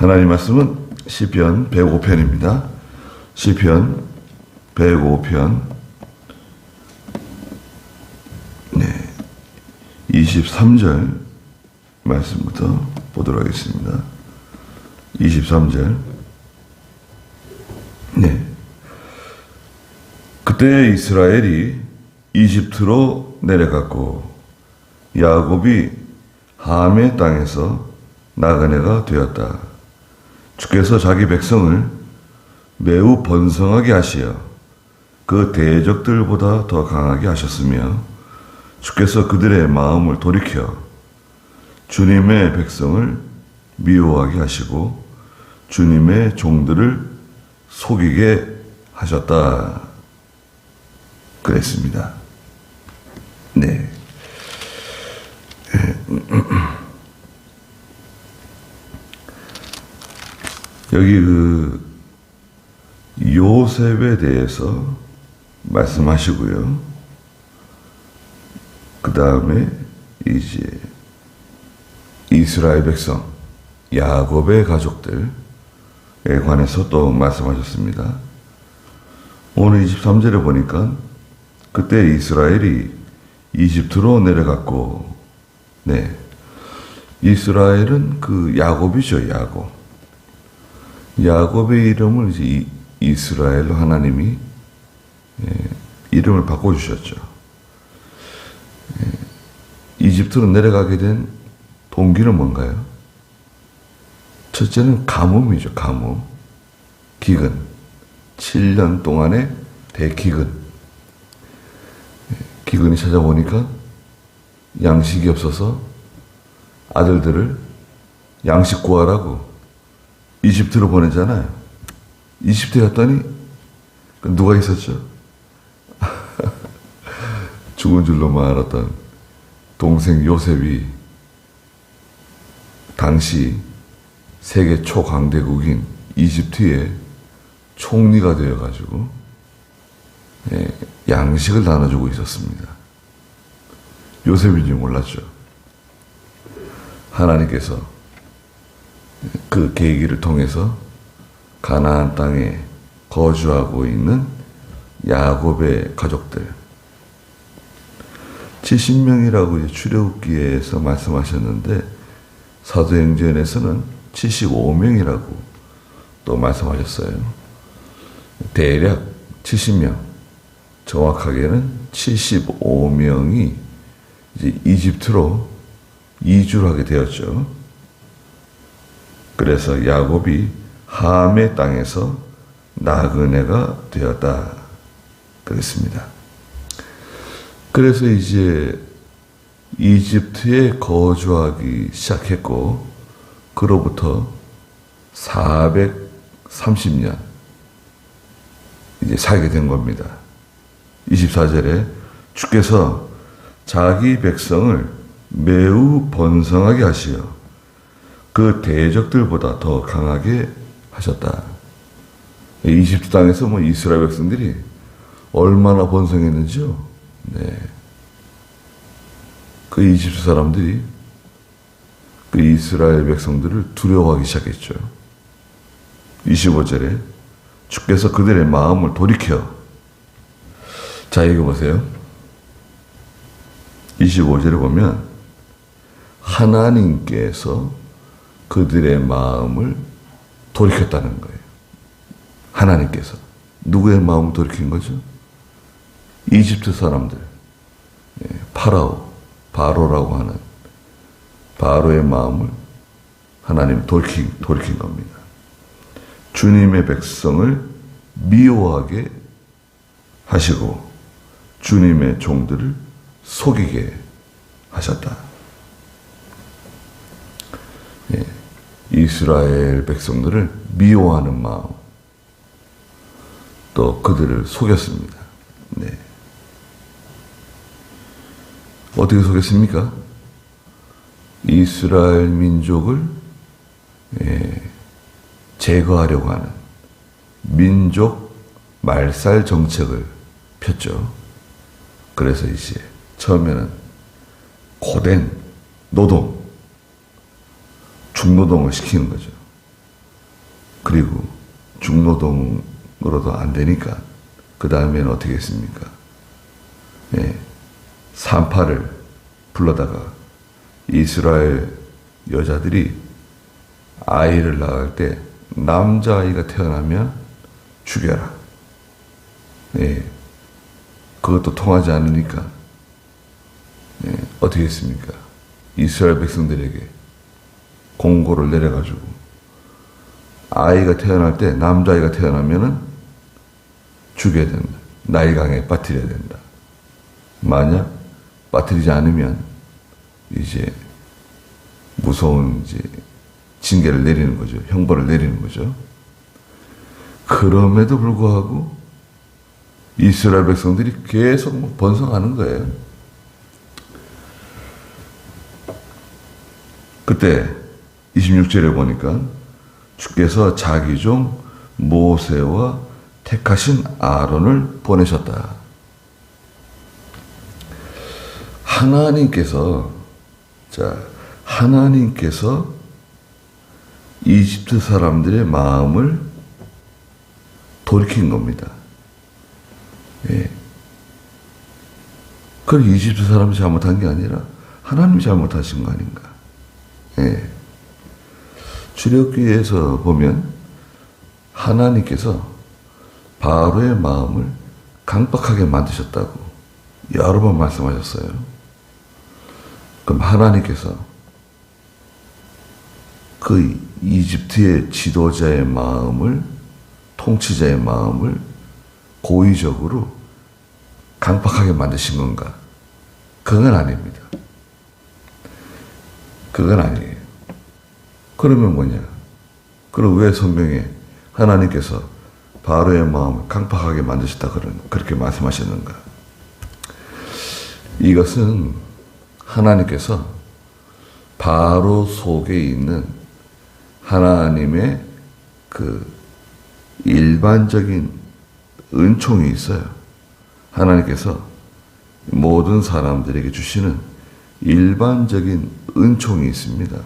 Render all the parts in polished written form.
하나님 말씀은 시편 105편입니다. 시편 105편 23절 말씀부터 보도록 하겠습니다. 23절. 그때 이스라엘이 이집트로 내려갔고 야곱이 함의 땅에서 나그네가 되었다. 주께서 자기 백성을 매우 번성하게 하시어 그 대적들보다 더 강하게 하셨으며 주께서 그들의 마음을 돌이켜 주님의 백성을 미워하게 하시고 주님의 종들을 속이게 하셨다. 그랬습니다. 여기 요셉에 대해서 말씀하시고요. 그 다음에 이제 이스라엘 백성, 야곱의 가족들에 관해서 또 말씀하셨습니다. 오늘 23절에 보니까 그때 이스라엘이 이집트로 내려갔고, 이스라엘은 그 야곱이죠, 야곱. 야곱의 이름을 이제 이스라엘로 하나님이 이름을 바꿔주셨죠. 이집트로 내려가게 된 동기는 뭔가요? 첫째는 가뭄이죠, 가뭄. 기근. 7년 동안의 대기근. 기근이 찾아오니까 양식이 없어서 아들들을 양식 구하라고 이집트로 보내잖아요. 이집트에 갔더니 누가 있었죠? 죽은 줄로만 알았던 동생 요셉이 당시 세계 초강대국인 이집트의 총리가 되어가지고 양식을 나눠주고 있었습니다. 요셉인지 몰랐죠. 하나님께서 그 계기를 통해서 가나안 땅에 거주하고 있는 야곱의 가족들 70명이라고 출애굽기에서 말씀하셨는데 사도행전에서는 75명이라고 또 말씀하셨어요. 대략 70명, 정확하게는 75명이 이제 이집트로 이주를 하게 되었죠. 그래서 야곱이 함의 땅에서 나그네가 되었다. 그랬습니다. 그래서 이제 이집트에 거주하기 시작했고, 그로부터 430년 이제 살게 된 겁니다. 24절에 주께서 자기 백성을 매우 번성하게 하시어 그 대적들보다 더 강하게 하셨다. 이집트 땅에서 이스라엘 백성들이 얼마나 번성했는지요. 그 이집트 사람들이 그 이스라엘 백성들을 두려워하기 시작했죠. 25절에 주께서 그들의 마음을 돌이켜. 자, 읽어보세요. 25절에 보면 하나님께서 그들의 마음을 돌이켰다는 거예요. 하나님께서. 누구의 마음을 돌이킨 거죠? 이집트 사람들. 바로라고 하는 바로의 마음을 하나님 돌이킨 겁니다. 주님의 백성을 미워하게 하시고 주님의 종들을 속이게 하셨다. 이스라엘 백성들을 미워하는 마음, 또 그들을 속였습니다. 어떻게 속였습니까? 이스라엘 민족을 제거하려고 하는 민족 말살 정책을 폈죠. 그래서 이제 처음에는 고된 노동, 중노동을 시키는 거죠. 그리고 중노동으로도 안 되니까 그 다음에는 어떻게 했습니까? 예, 산파를 불러다가 이스라엘 여자들이 아이를 낳을 때 남자아이가 태어나면 죽여라. 예, 그것도 통하지 않으니까 어떻게 했습니까? 이스라엘 백성들에게 공고를 내려가지고 아이가 태어날 때 남자아이가 태어나면은 죽여야 된다. 나일강에 빠뜨려야 된다. 만약 빠뜨리지 않으면 이제 무서운 이제 징계를 내리는 거죠. 형벌을 내리는 거죠. 그럼에도 불구하고 이스라엘 백성들이 계속 번성하는 거예요. 그때 26절에 보니까 주께서 자기 종 모세와 택하신 아론을 보내셨다. 하나님께서 이집트 사람들의 마음을 돌이킨 겁니다. 예. 그럼 이집트 사람이 잘못한 게 아니라 하나님이 잘못하신 거 아닌가. 예. 출애굽기에서 보면 하나님께서 바로의 마음을 강박하게 만드셨다고 여러 번 말씀하셨어요. 그럼 하나님께서 그 이집트의 지도자의 마음을, 통치자의 마음을 고의적으로 강박하게 만드신 건가? 그건 아닙니다. 그건 아니에요. 그러면 뭐냐? 그럼 왜 성경에 하나님께서 바로의 마음을 강박하게 만드셨다 그렇게 말씀하셨는가? 이것은 하나님께서 바로 속에 있는 하나님의 그 일반적인 은총이 있어요. 하나님께서 모든 사람들에게 주시는 일반적인 은총이 있습니다.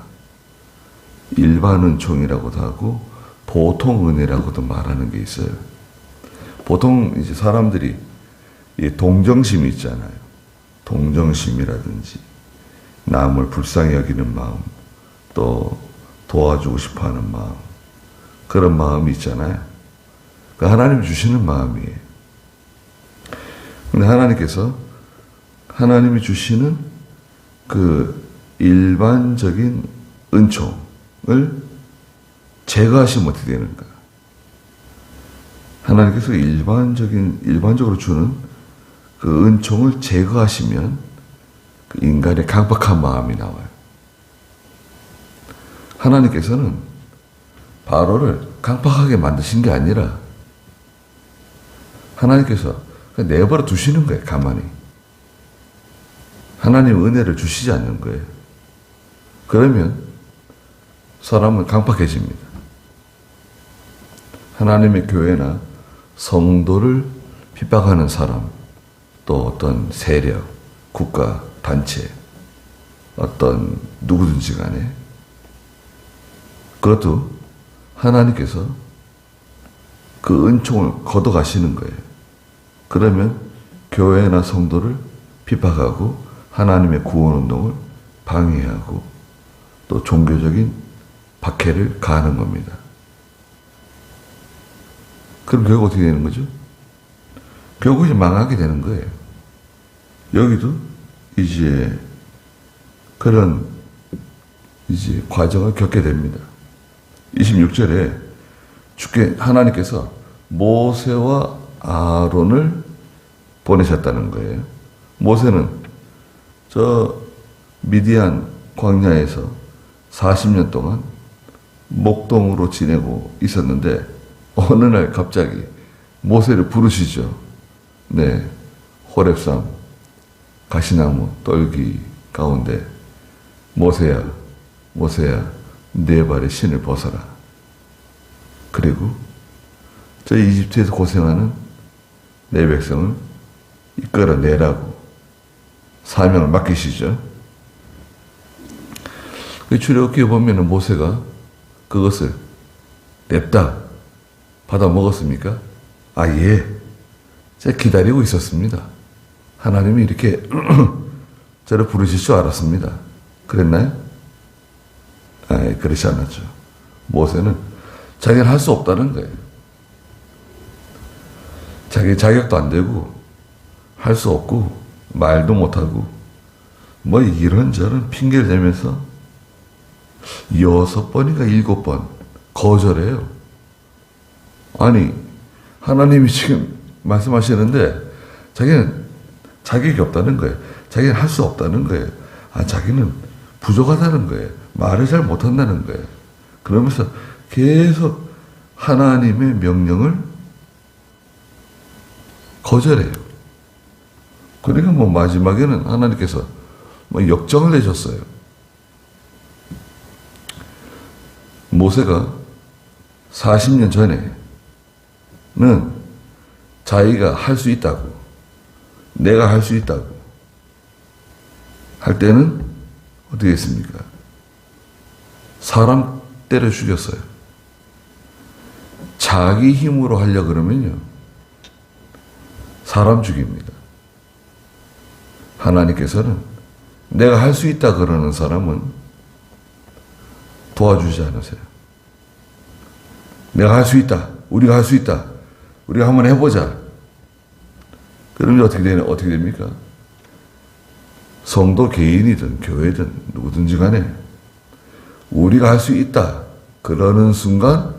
일반 은총이라고도 하고 보통 은혜라고도 말하는 게 있어요. 보통 이제 사람들이 이 동정심이 있잖아요. 동정심이라든지 남을 불쌍히 여기는 마음, 또 도와주고 싶어하는 마음, 그런 마음이 있잖아요. 그 하나님이 주시는 마음이에요. 근데 하나님이 주시는 그 일반적인 은총을 제거하시면 어떻게 되는가? 하나님께서 일반적으로 주는 그 은총을 제거하시면 그 인간의 강박한 마음이 나와요. 하나님께서는 바로를 강박하게 만드신 게 아니라 하나님께서 그냥 내버려 두시는 거예요. 가만히. 하나님 은혜를 주시지 않는 거예요. 그러면 사람은 강박해집니다. 하나님의 교회나 성도를 핍박하는 사람, 또 어떤 세력, 국가, 단체, 어떤 누구든지 간에 그것도 하나님께서 그 은총을 걷어가시는 거예요. 그러면 교회나 성도를 핍박하고 하나님의 구원운동을 방해하고 또 종교적인 박해를 가하는 겁니다. 그럼 결국 어떻게 되는 거죠? 결국 이제 망하게 되는 거예요. 여기도 이제 그런 이제 과정을 겪게 됩니다. 26절에 주께 하나님께서 모세와 아론을 보내셨다는 거예요. 모세는 저 미디안 광야에서 40년 동안 목동으로 지내고 있었는데 어느 날 갑자기 모세를 부르시죠. 네, 호렙산 가시나무 떨기 가운데 모세야, 네 발의 신을 벗어라. 그리고 저 이집트에서 고생하는 내 백성을 이끌어내라고 사명을 맡기시죠. 출애굽기에 보면은 모세가 그것을 냅다 받아 먹었습니까? 아, 예. 제가 기다리고 있었습니다. 하나님이 이렇게 저를 부르실 줄 알았습니다. 그랬나요? 아, 그렇지 않았죠. 모세는 자기는 할 수 없다는 거예요. 자기 자격도 안 되고 할 수 없고 말도 못하고 뭐 이런저런 핑계를 대면서 6번인가 7번 거절해요. 아니, 하나님이 지금 말씀하시는데 자기는 자격이 없다는 거예요. 자기는 할 수 없다는 거예요. 아, 자기는 부족하다는 거예요. 말을 잘 못한다는 거예요. 그러면서 계속 하나님의 명령을 거절해요. 그러니까 뭐 마지막에는 하나님께서 뭐 역정을 내셨어요. 모세가 40년 전에는 자기가 할 수 있다고, 내가 할 수 있다고 할 때는 어떻게 했습니까? 사람 때려 죽였어요. 자기 힘으로 하려 그러면요, 사람 죽입니다. 하나님께서는 내가 할 수 있다 그러는 사람은 도와주지 않으세요. 내가 할 수 있다. 우리가 할 수 있다. 우리가 한번 해보자. 그러면 어떻게 됩니까? 성도 개인이든 교회든 누구든지 간에 우리가 할 수 있다. 그러는 순간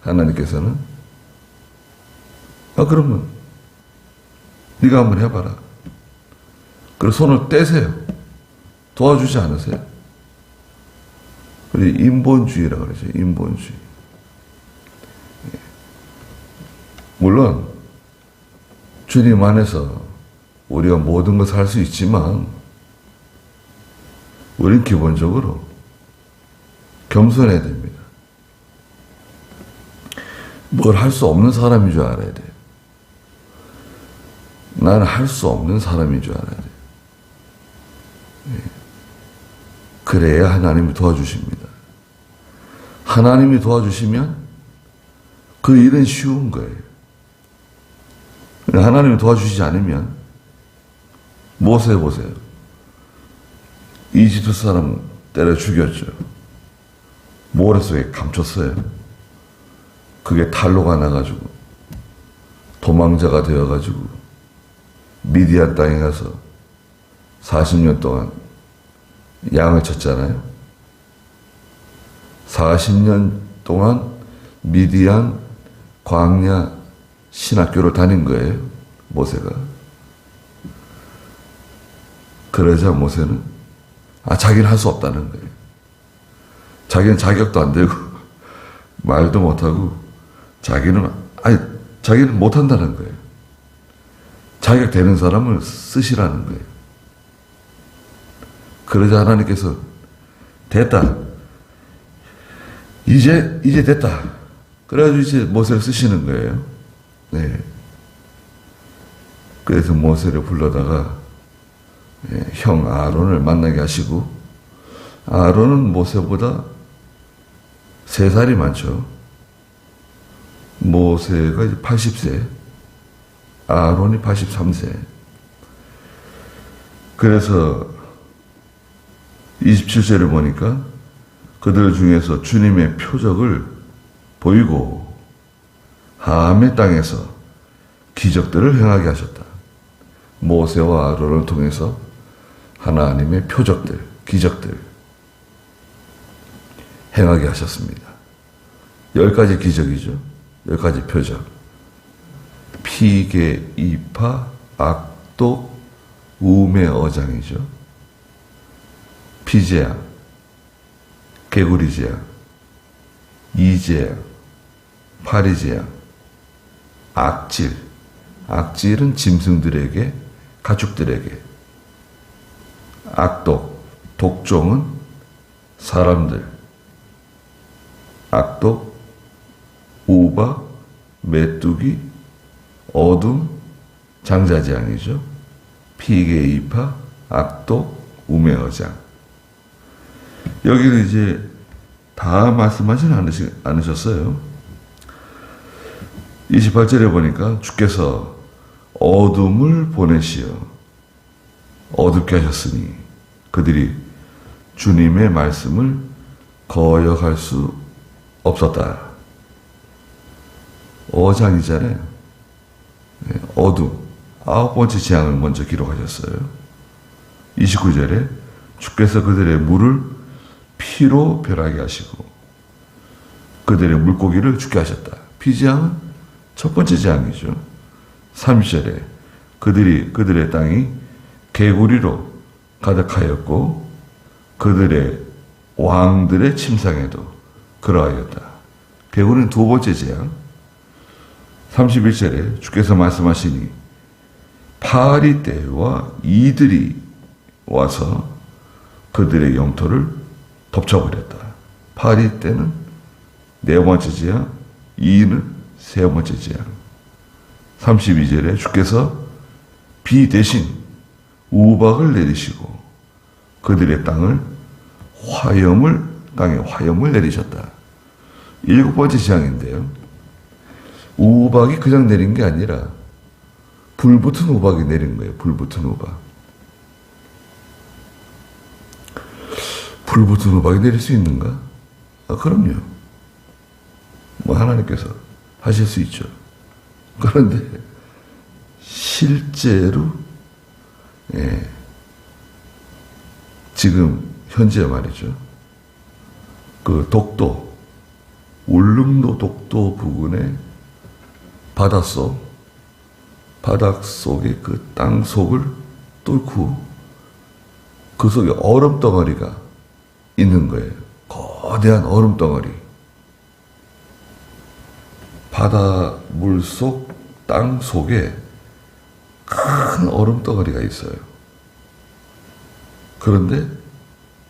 하나님께서는 그러면 네가 한번 해봐라. 그리고 손을 떼세요. 도와주지 않으세요? 그게 인본주의라고 그러죠. 인본주의. 물론 주님 안에서 우리가 모든 것을 할 수 있지만 우린 기본적으로 겸손해야 됩니다. 뭘 할 수 없는 사람인 줄 알아야 돼요. 나는 할 수 없는 사람인 줄 알아야 돼요. 그래야 하나님이 도와주십니다. 하나님이 도와주시면 그 일은 쉬운 거예요. 하나님이 도와주시지 않으면 모세 보세요. 이집트 사람 때려 죽였죠. 모래 속에 감췄어요. 그게 탈로가 나가지고 도망자가 되어가지고 미디안 땅에 가서 40년 동안 양을 쳤잖아요. 40년 동안 미디안 광야 신학교를 다닌 거예요. 모세가. 그러자 모세는 자기는 할 수 없다는 거예요. 자기는 자격도 안 되고 말도 못하고 자기는 못한다는 거예요. 자격 되는 사람을 쓰시라는 거예요. 그러자 하나님께서 됐다. 이제 됐다. 그래가지고 이제 모세를 쓰시는 거예요. 네. 그래서 모세를 불러다가 형 아론을 만나게 하시고, 아론은 모세보다 3살이 많죠. 모세가 이제 80세, 아론이 83세. 그래서 27절을 보니까 그들 중에서 주님의 표적을 보이고 함의 땅에서 기적들을 행하게 하셨다. 모세와 아론을 통해서 하나님의 표적들, 기적들 행하게 하셨습니다. 10가지 기적이죠. 10가지 표적. 피계, 이파, 악독, 우매, 어장이죠. 피제약, 개구리제약, 이제약, 파리제약, 악질. 악질은 짐승들에게, 가축들에게. 악독, 독종은 사람들. 악독, 우박, 메뚜기, 어둠, 장자재앙이죠. 피계, 이파, 악독, 우매어장. 여기는 이제 다 말씀하지는 않으셨어요. 28절에 보니까 주께서 어둠을 보내시어 어둡게 하셨으니 그들이 주님의 말씀을 거역할 수 없었다. 어장이잖아요. 어둠. 9번째 재앙을 먼저 기록하셨어요. 29절에 주께서 그들의 물을 피로 변하게 하시고 그들의 물고기를 죽게 하셨다. 피재앙은 첫 번째 재앙이죠. 30절에 그들의 땅이 개구리로 가득하였고 그들의 왕들의 침상에도 그러하였다. 개구리는 두 번째 재앙. 31절에 주께서 말씀하시니 파리떼와 이들이 와서 그들의 영토를 덮쳐버렸다. 파리떼는 네 번째 재앙, 이는 세 번째 재앙. 32절에 주께서 비 대신 우박을 내리시고 그들의 땅에 화염을 내리셨다. 일곱 번째 재앙인데요. 우박이 그냥 내린 게 아니라 불붙은 우박이 내린 거예요. 불붙은 우박. 불붙은 우박이 내릴 수 있는가? 그럼요. 하나님께서 하실 수 있죠. 그런데 실제로 지금 현재 말이죠. 그 독도, 울릉도 독도 부근의 바닥 속의 그 땅 속을 뚫고 그 속에 얼음 덩어리가 있는 거예요. 거대한 얼음 덩어리. 바다 물속 땅 속에 큰 얼음 덩어리가 있어요. 그런데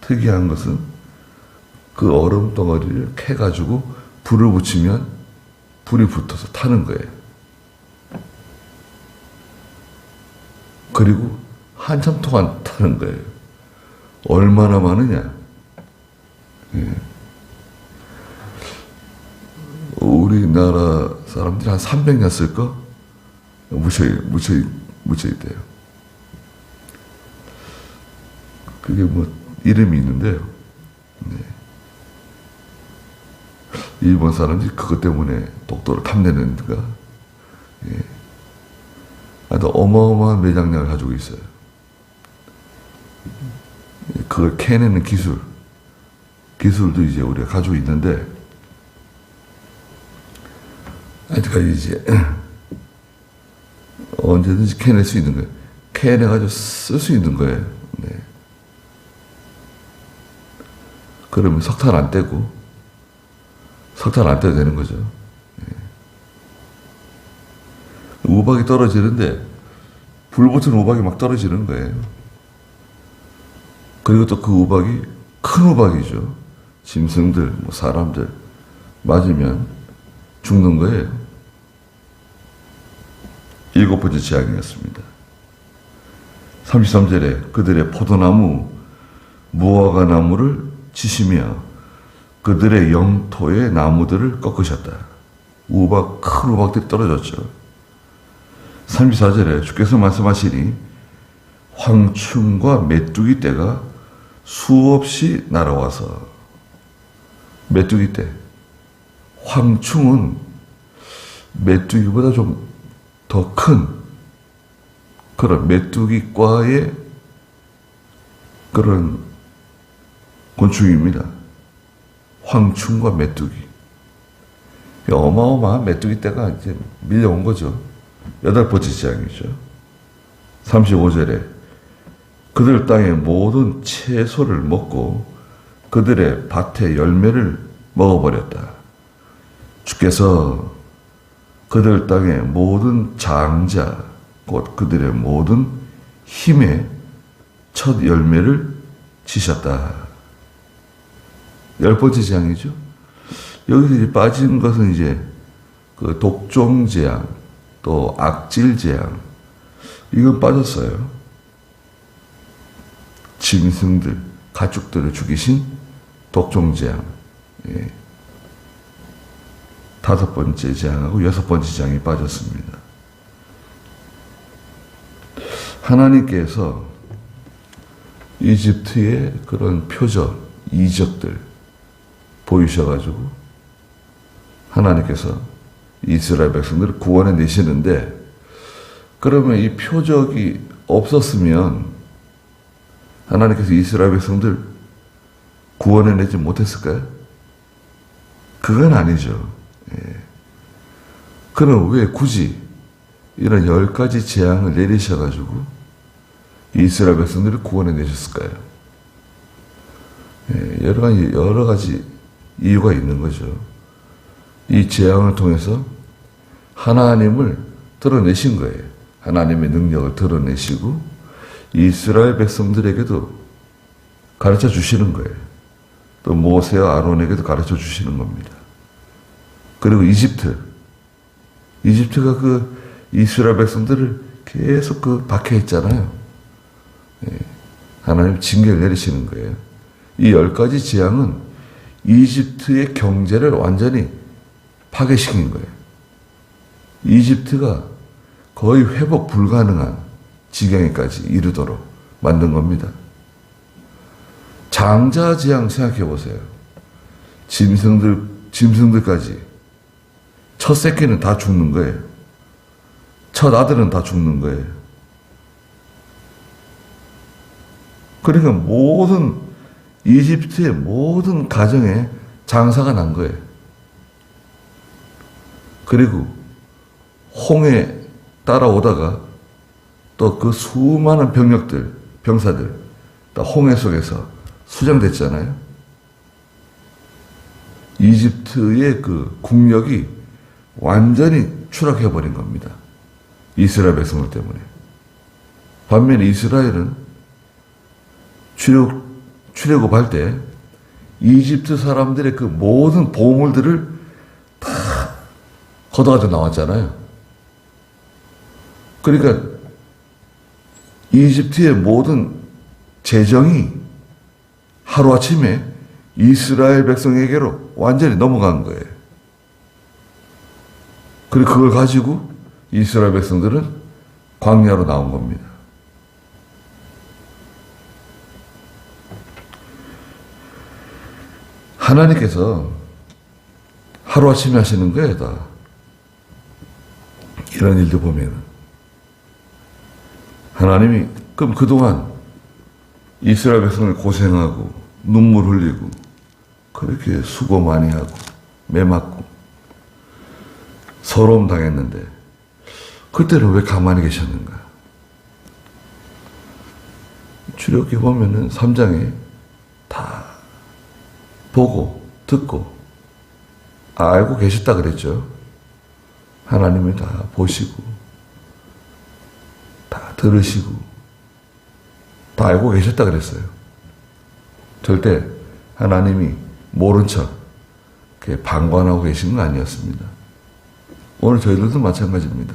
특이한 것은 그 얼음 덩어리를 캐가지고 불을 붙이면 불이 붙어서 타는 거예요. 그리고 한참 동안 타는 거예요. 얼마나 많으냐? 우리나라 사람들이 한 300년 쓸까? 묻혀있대요. 그게 뭐, 이름이 있는데요. 네. 일본 사람들이 그것 때문에 독도를 탐내는가? 예. 아주 어마어마한 매장량을 가지고 있어요. 그걸 캐내는 기술도 이제 우리가 가지고 있는데, 아직까지 이제 언제든지 캐낼 수 있는 거예요. 캐내가지고 쓸 수 있는 거예요. 네. 그러면 석탄 안 떼도 되는 거죠. 네. 우박이 떨어지는데 불 붙은 우박이 막 떨어지는 거예요. 그리고 또 그 우박이 큰 우박이죠. 짐승들, 사람들 맞으면 죽는 거예요. 일곱 번째 재앙이었습니다. 33절에 그들의 포도나무, 무화과 나무를 치시며 그들의 영토의 나무들을 꺾으셨다. 큰 우박들이 떨어졌죠. 34절에 주께서 말씀하시니 황충과 메뚜기 떼가 수없이 날아와서 메뚜기 떼. 황충은 메뚜기보다 좀 더 큰 그런 메뚜기과의 그런 곤충입니다. 황충과 메뚜기. 어마어마한 메뚜기 떼가 이제 밀려온 거죠. 여덟 번째 재앙이죠. 35절에 그들 땅의 모든 채소를 먹고 그들의 밭의 열매를 먹어버렸다. 주께서 그들 땅의 모든 장자, 곧 그들의 모든 힘의 첫 열매를 치셨다. 열 번째 재앙이죠. 여기서 이제 빠진 것은 이제 그 독종 재앙, 또 악질 재앙, 이건 빠졌어요. 짐승들, 가축들을 죽이신 독종 재앙. 5번째 재앙하고 6번째 재앙이 빠졌습니다. 하나님께서 이집트의 그런 표적, 이적들 보이셔가지고 하나님께서 이스라엘 백성들을 구원해 내시는데, 그러면 이 표적이 없었으면 하나님께서 이스라엘 백성들 구원해 내지 못했을까요? 그건 아니죠. 그럼 왜 굳이 이런 10가지 재앙을 내리셔가지고 이스라엘 백성들을 구원해 내셨을까요? 여러 가지 이유가 있는 거죠. 이 재앙을 통해서 하나님을 드러내신 거예요. 하나님의 능력을 드러내시고 이스라엘 백성들에게도 가르쳐 주시는 거예요. 또 모세와 아론에게도 가르쳐 주시는 겁니다. 그리고 이집트가 그 이스라엘 백성들을 계속 박해했잖아요. 하나님 징계를 내리시는 거예요. 이 10가지 재앙은 이집트의 경제를 완전히 파괴시킨 거예요. 이집트가 거의 회복 불가능한 지경에까지 이르도록 만든 겁니다. 장자 재앙 생각해 보세요. 짐승들까지 첫 새끼는 다 죽는 거예요. 첫 아들은 다 죽는 거예요. 그러니까 이집트의 모든 가정에 장사가 난 거예요. 그리고 홍해 따라오다가 또 그 수많은 병사들 다 홍해 속에서 수장됐잖아요. 이집트의 그 국력이 완전히 추락해버린 겁니다. 이스라엘 백성들 때문에. 반면에 이스라엘은 출애굽할 때 이집트 사람들의 그 모든 보물들을 다 걷어가지고 나왔잖아요. 그러니까 이집트의 모든 재정이 하루아침에 이스라엘 백성에게로 완전히 넘어간 거예요. 그리고 그걸 가지고 이스라엘 백성들은 광야로 나온 겁니다. 하나님께서 하루아침에 하시는 거예요, 다. 이런 일도 보면. 하나님이, 그럼 그동안 이스라엘 백성을 고생하고, 눈물 흘리고, 그렇게 수고 많이 하고, 매 맞고, 서러움 당했는데, 그때는 왜 가만히 계셨는가? 출애굽기 보면은 3장에 다 보고, 듣고, 알고 계셨다 그랬죠. 하나님이 다 보시고, 다 들으시고, 다 알고 계셨다 그랬어요. 절대 하나님이 모른 척 방관하고 계신 건 아니었습니다. 오늘 저희들도 마찬가지입니다.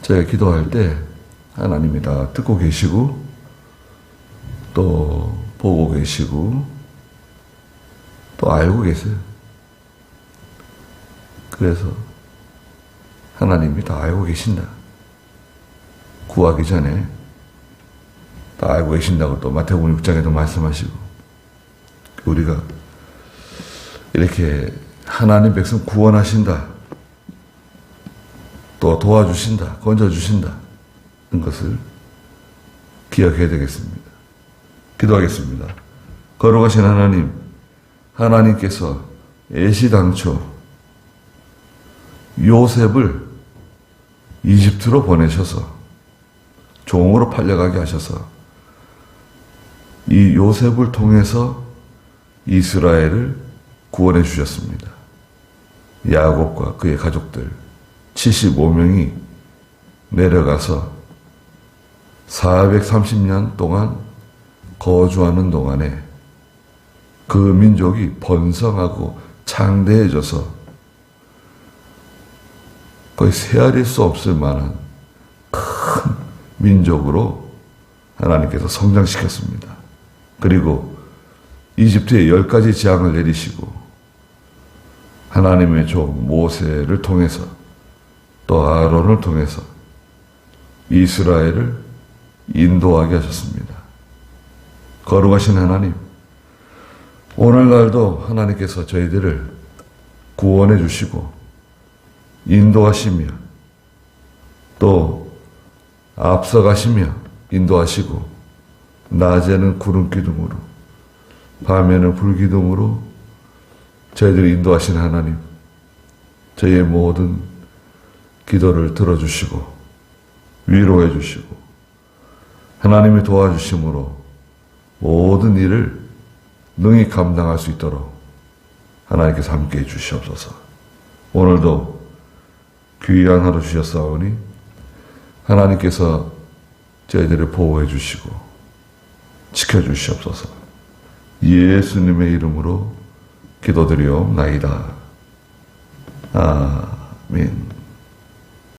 제가 기도할 때 하나님이 다 듣고 계시고, 또 보고 계시고, 또 알고 계세요. 그래서 하나님이 다 알고 계신다. 구하기 전에 다 알고 계신다고 또 마태복음 6장에도 말씀하시고, 우리가 이렇게 하나님 백성 구원하신다, 또 도와주신다, 건져주신다, 이런 것을 기억해야 되겠습니다. 기도하겠습니다. 거룩하신 하나님, 하나님께서 애시당초 요셉을 이집트로 보내셔서 종으로 팔려가게 하셔서 이 요셉을 통해서 이스라엘을 구원해 주셨습니다. 야곱과 그의 가족들 75명이 내려가서 430년 동안 거주하는 동안에 그 민족이 번성하고 창대해져서 거의 헤아릴 수 없을 만한 큰 민족으로 하나님께서 성장시켰습니다. 그리고 이집트에 10가지 재앙을 내리시고 하나님의 종 모세를 통해서 또 아론을 통해서 이스라엘을 인도하게 하셨습니다. 거룩하신 하나님, 오늘날도 하나님께서 저희들을 구원해 주시고 인도하시며 또 앞서가시며 인도하시고 낮에는 구름 기둥으로 밤에는 불 기둥으로 저희들을 인도하신 하나님, 저희의 모든 기도를 들어주시고 위로해 주시고 하나님이 도와주심으로 모든 일을 능히 감당할 수 있도록 하나님께서 함께해 주시옵소서. 오늘도 귀한 하루 주셨사오니 하나님께서 저희들을 보호해 주시고 지켜주시옵소서. 예수님의 이름으로 기도드리옵나이다. 아멘.